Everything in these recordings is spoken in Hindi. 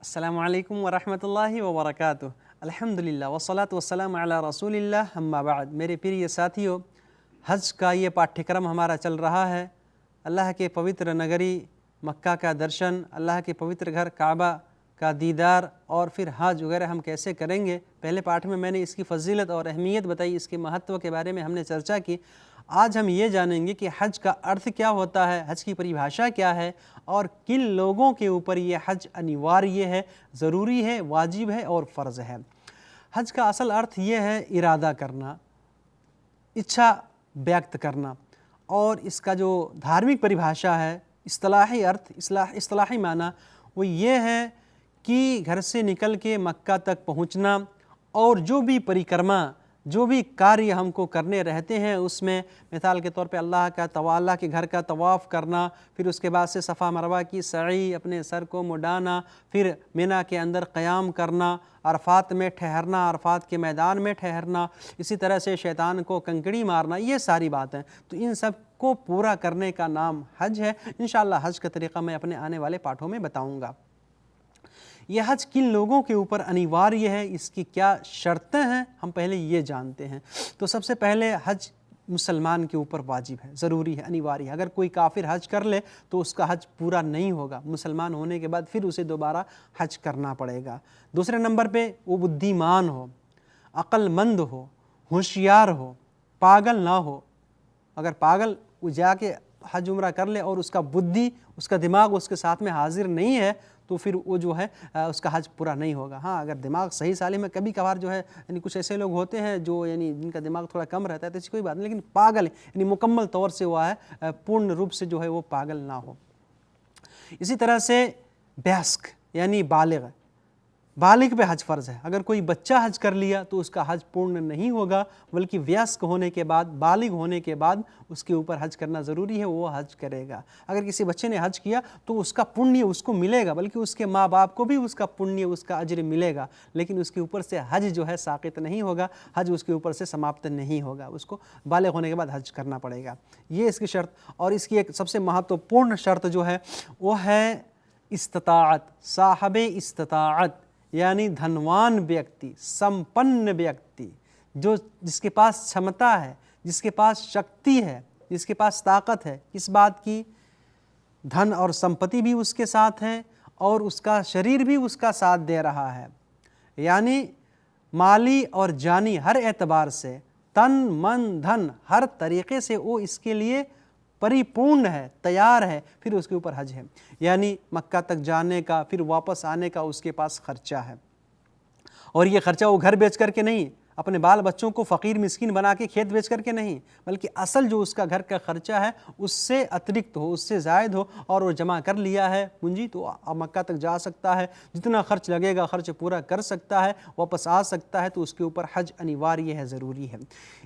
अस्सलामु अलैकुम वरहमतुल्लाहि वबरकातुह। अल्हम्दुलिल्लाह वस्सलातु वस्सलामु अला रसूलिल्लाह अम्मा बाद। मेरे प्रिय साथियों, हज का ये पाठ्यक्रम हमारा चल रहा है। अल्लाह के पवित्र नगरी मक्का का दर्शन, अल्लाह के पवित्र घर काबा का दीदार और फिर हज वगैरह हम कैसे करेंगे। पहले पाठ में मैंने इसकी फ़जीलत और अहमियत बताई, इसके महत्व के बारे में हमने चर्चा की। आज हम ये जानेंगे कि हज का अर्थ क्या होता है, हज की परिभाषा क्या है और किन लोगों के ऊपर ये हज अनिवार्य है, ज़रूरी है, वाजिब है और फ़र्ज़ है। हज का असल अर्थ ये है इरादा करना, इच्छा व्यक्त करना। और इसका जो धार्मिक परिभाषा है, इस्तिलाही अर्थ, इस्तिलाही माना वो ये है कि घर से निकल के मक्का तक पहुँचना और जो भी परिक्रमा, जो भी कार्य हमको करने रहते हैं उसमें मिसाल के तौर पे अल्लाह के घर का तवाफ़ करना, फिर उसके बाद से सफ़ा मरवा की सई, अपने सर को मुड़ाना, फिर मिना के अंदर क़याम करना, अरफात में ठहरना, अरफात के मैदान में ठहरना, इसी तरह से शैतान को कंकड़ी मारना, ये सारी बातें। तो इन सब को पूरा करने का नाम हज है। इंशाअल्लाह हज का तरीक़ा मैं अपने आने वाले पाठों में बताऊँगा। यह हज किन लोगों के ऊपर अनिवार्य है, इसकी क्या शर्तें हैं, हम पहले ये जानते हैं। तो सबसे पहले हज मुसलमान के ऊपर वाजिब है, ज़रूरी है, अनिवार्य है। अगर कोई काफिर हज कर ले तो उसका हज पूरा नहीं होगा। मुसलमान होने के बाद फिर उसे दोबारा हज करना पड़ेगा। दूसरे नंबर पे वो बुद्धिमान हो, अक्लमंद हो, होशियार हो, पागल ना हो। अगर पागल वो जाके हज उम्रा कर ले और उसका बुद्धि, उसका दिमाग उसके साथ में हाजिर नहीं है तो फिर वो जो है उसका हज पूरा नहीं होगा। हाँ, अगर दिमाग सही सालिम है, कभी कभार जो है यानी कुछ ऐसे लोग होते हैं जो यानी जिनका दिमाग थोड़ा कम रहता है तो ऐसी कोई बात नहीं, लेकिन पागल यानी मुकम्मल तौर से हुआ है, पूर्ण रूप से जो है वो पागल ना हो। इसी तरह से वयस्क यानी बालिग, बालिग पे हज फ़र्ज़ है। अगर कोई बच्चा हज कर लिया तो उसका हज पूर्ण नहीं होगा, बल्कि वयस्क होने के बाद, बालिग होने के बाद उसके ऊपर हज करना ज़रूरी है, वो हज करेगा। अगर किसी बच्चे ने हज किया तो उसका पुण्य उसको मिलेगा, बल्कि उसके माँ बाप को भी उसका पुण्य, उसका अज्र मिलेगा, लेकिन उसके ऊपर से हज जो है साक़ित नहीं होगा, हज उसके ऊपर से समाप्त नहीं होगा। उसको बालिग होने के बाद हज करना पड़ेगा, ये इसकी शर्त। और इसकी एक सबसे महत्वपूर्ण शर्त जो है वो है इस्तिताअत, साहबे इस्तिताअत यानी धनवान व्यक्ति, संपन्न व्यक्ति, जो जिसके पास क्षमता है, जिसके पास शक्ति है, जिसके पास ताकत है। इस बात की धन और संपत्ति भी उसके साथ है और उसका शरीर भी उसका साथ दे रहा है, यानी माली और जानी हर एतबार से, तन मन धन हर तरीक़े से वो इसके लिए परिपूर्ण है, तैयार है, फिर उसके ऊपर हज है। यानी मक्का तक जाने का, फिर वापस आने का उसके पास ख़र्चा है। और ये ख़र्चा वो घर बेच करके नहीं, अपने बाल बच्चों को फ़कीर मिस्कीन बना के खेत बेच करके नहीं, बल्कि असल जो उसका घर का ख़र्चा है उससे अतिरिक्त हो, उससे ज़ायद हो, और वो जमा कर लिया है पूंजी तो अब मक्का तक जा सकता है। जितना ख़र्च लगेगा ख़र्च पूरा कर सकता है, वापस आ सकता है, तो उसके ऊपर हज अनिवार्य है, ज़रूरी है।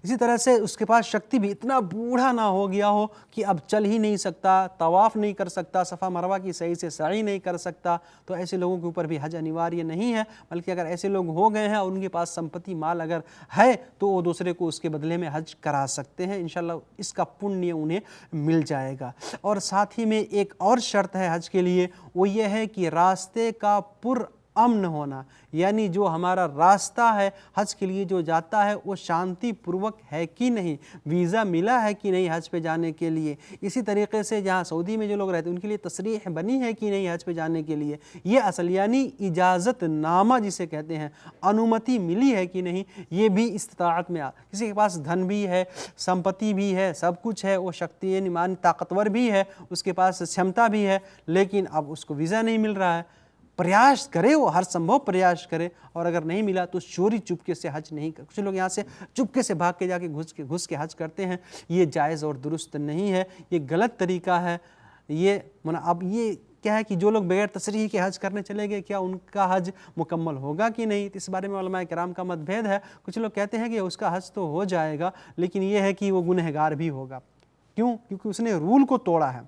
इसी तरह से उसके पास शक्ति भी, इतना बूढ़ा ना हो गया हो कि अब चल ही नहीं सकता, तवाफ़ नहीं कर सकता, सफ़ा मरवा की सही से सई नहीं कर सकता, तो ऐसे लोगों के ऊपर भी हज अनिवार्य नहीं है। बल्कि अगर ऐसे लोग हो गए हैं और उनके पास संपत्ति माल अगर है तो वो दूसरे को उसके बदले में हज करा सकते हैं, इंशाल्लाह इसका पुण्य उन्हें मिल जाएगा। और साथ ही में एक और शर्त है हज के लिए, वो ये है कि रास्ते का पुरअमन होना, यानी जो हमारा रास्ता है हज के लिए जो जाता है वो शांतिपूर्वक है कि नहीं, वीज़ा मिला है कि नहीं हज पे जाने के लिए। इसी तरीके से जहाँ सऊदी में जो लोग रहते हैं उनके लिए तसरीह बनी है कि नहीं हज पे जाने के लिए, ये असल यानी इजाज़त नामा जिसे कहते हैं, अनुमति मिली है कि नहीं, ये भी इस्तिताअत में आ। किसी के पास धन भी है, संपत्ति भी है, सब कुछ है, वो शक्ति यानी मान ताकतवर भी है, उसके पास क्षमता भी है, लेकिन अब उसको वीज़ा नहीं मिल रहा है। प्रयास करे, वो हर संभव प्रयास करे, और अगर नहीं मिला तो चोरी चुपके से हज नहीं कर। कुछ लोग यहाँ से चुपके से भाग के जाके घुस के हज करते हैं, ये जायज़ और दुरुस्त नहीं है, ये गलत तरीका है। ये अब ये क्या है कि जो लोग बगैर तसरीह के हज करने चले गए, क्या उनका हज मुकम्मल होगा कि नहीं, इस बारे में उलमा किराम का मतभेद है। कुछ लोग कहते हैं कि उसका हज तो हो जाएगा, लेकिन ये है कि वो गुनहगार भी होगा। क्यों? क्योंकि उसने रूल को तोड़ा है।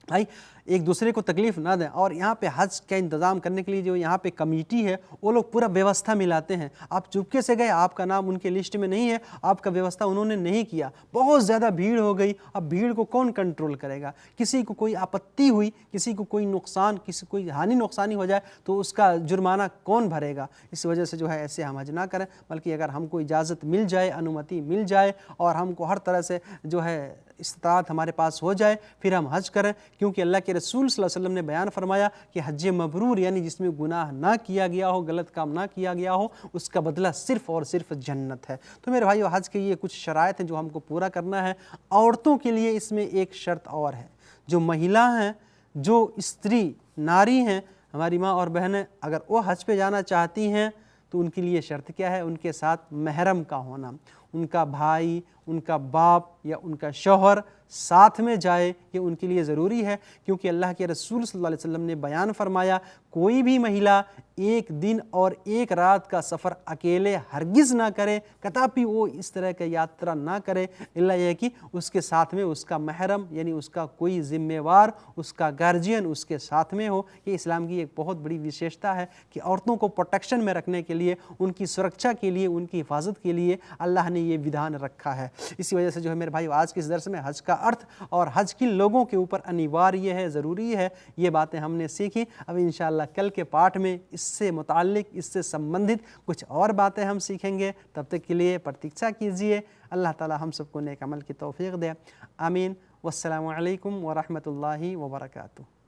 भाई एक दूसरे को तकलीफ़ ना दें। और यहाँ पे हज का इंतज़ाम करने के लिए जो यहाँ पे कमेटी है वो लोग पूरा व्यवस्था मिलाते हैं। आप चुपके से गए, आपका नाम उनके लिस्ट में नहीं है, आपका व्यवस्था उन्होंने नहीं किया, बहुत ज़्यादा भीड़ हो गई, अब भीड़ को कौन कंट्रोल करेगा? किसी को कोई आपत्ति हुई, किसी को कोई नुकसान, किसी कोई हानि नुकसानी हो जाए तो उसका जुर्माना कौन भरेगा? इस वजह से जो है ऐसे हम हज ना करें, बल्कि अगर हमको इजाज़त मिल जाए, अनुमति मिल जाए और हमको हर तरह से जो है इस्तात हमारे पास हो जाए, फिर हम हज करें। क्योंकि अल्लाह के रसूल सल्लल्लाहु अलैहि वसल्लम ने बयान फरमाया कि हज मबरूर यानी जिसमें गुनाह ना किया गया हो, गलत काम ना किया गया हो, उसका बदला सिर्फ़ और सिर्फ जन्नत है। तो मेरे भाइयों, हज के ये कुछ शराइत हैं जो हमको पूरा करना है। औरतों के लिए इसमें एक शर्त और है, जो महिला हैं, जो स्त्री नारी हैं, हमारी माँ और बहनें, अगर वो हज पे जाना चाहती हैं तो उनके लिए शर्त क्या है? उनके साथ महरम का होना, उनका भाई, उनका बाप या उनका शौहर साथ में जाए, ये उनके लिए ज़रूरी है। क्योंकि अल्लाह के रसूल सल्लल्लाहु अलैहि वसल्लम ने बयान फरमाया, कोई भी महिला एक दिन और एक रात का सफ़र अकेले हरगिज़ ना करे, कदापि वो इस तरह की यात्रा ना करे, इल्ला यह कि उसके साथ में उसका महरम यानी उसका कोई ज़िम्मेवार, उसका गार्जियन उसके साथ में हो। ये इस्लाम की एक बहुत बड़ी विशेषता है कि औरतों को प्रोटेक्शन में रखने के लिए, उनकी सुरक्षा के लिए, उनकी हिफाजत के लिए अल्लाह ने ये विधान रखा है। इसी वजह से जो है मेरे भाई, आज के इस दर्स में हज का अर्थ और हज किन लोगों के ऊपर अनिवार्य है, ज़रूरी है, ये बातें हमने सीखी। अब इंशाअल्लाह कल के पाठ में इससे मुताल्लिक, इससे संबंधित कुछ और बातें हम सीखेंगे। तब तक के लिए प्रतीक्षा कीजिए। अल्लाह ताला हम सबको नेक अमल की तौफीक दे। आमीन। वस्सलामु अलैकुम व रहमतुल्लाहि व बरकातुहू।